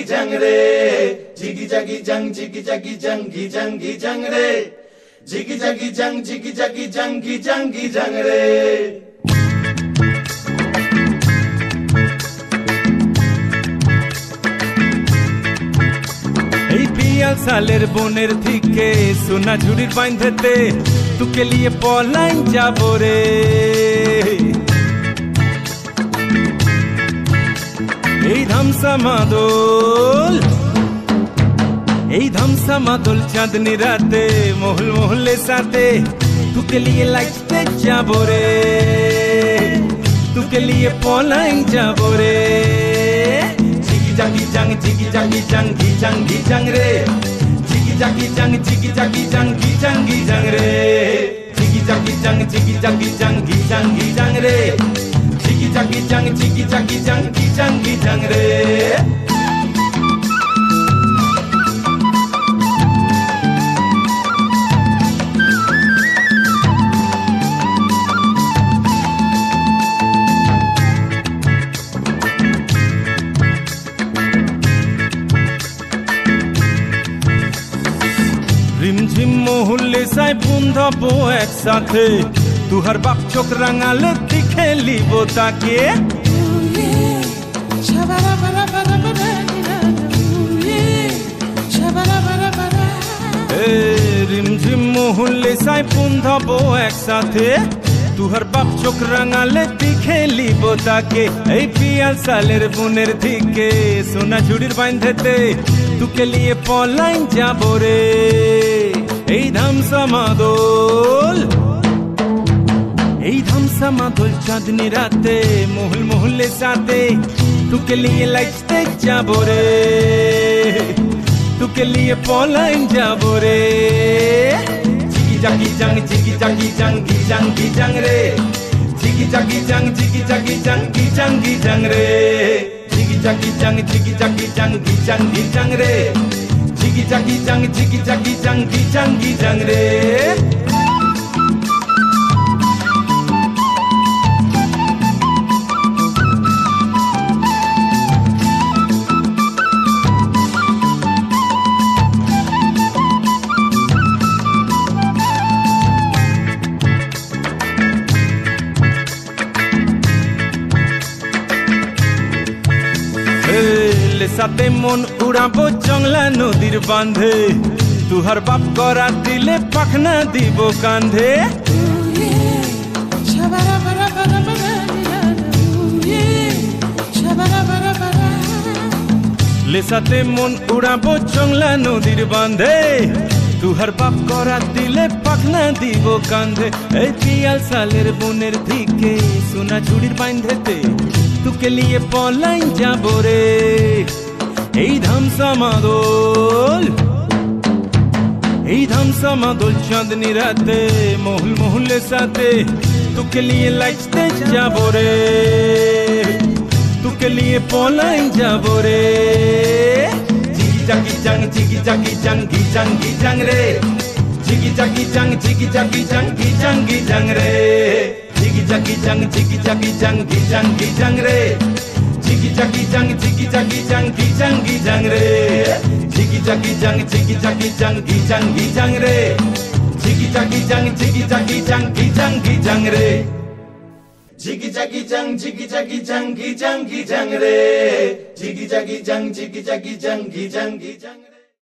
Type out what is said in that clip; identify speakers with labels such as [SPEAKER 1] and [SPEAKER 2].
[SPEAKER 1] jang re. Jiggy jaggy jang re. Jiggy jaggy jang re.
[SPEAKER 2] सालेर बोनेर थीके सोना झुड़िर बांधते तुके लिए पलाइन जाबो रे এই ধামসা মাদল চাঁদনি রাতে মহল মহলে সাথে तुके लिए लाइटे जाबो रे तुके लिए पलाइन जाबो रे जिगी जागी जंग रे जिगी जागी जंग रे जिगी जागी जंग रे जिगी जागी जंग रे रिमझिम मोहल्ले साय बुंधाबो एक साथे तुहर बाप चोख रंगाले दिखेली वो ताके रिमझिम मोहल्ले साय बुंधाबो एक साथे तुहर बाप चोख रंगाले दिखेली वो ताके এই পিয়াল সালের বুনের দিকে সোনা ঝুড়ির বাঁধতে तुके लिए पलाइन जाबो रे এই ধামসা মাদল চাঁদনি রাতে মহল মহলে সাথে तुके लिए लाइटे जाबो रे तुके लिए पलाइन जाबो रे जिगी जागी जंग रे जिगी जागी जंग रे जिगी जागी जंग रे जिगी जागी जंग रे সাথে মন উড়াবো জংলা নদীর বাঁধে তুহার বাপ করা দিলে পাখনা দিব কান্ধে লে সাথে মন উড়াবো জংলা নদীর বাঁধে তুহার বাপ করা দিলে পাখনা দিব কান্ধে এই পিয়াল সালের বনের দিকে সোনা ঝুড়ির বাঁধতে तुके लिए पलाइन जाबो रे এই ধামসা মাদল চাঁদনি রাতে মহল মহলে সাথে तुके लिए लाइटे जाबो रे तुके लिए पलाइन जाबो रे जिगी जागी जंग रे जिगी जागी जंग रे जिगी जागी जंग रे जिगी जागी जंग रे जिगी जागी जंग रे जिगी जागी जंग रे जिगी जागी जंग रे जिगी जागी जंग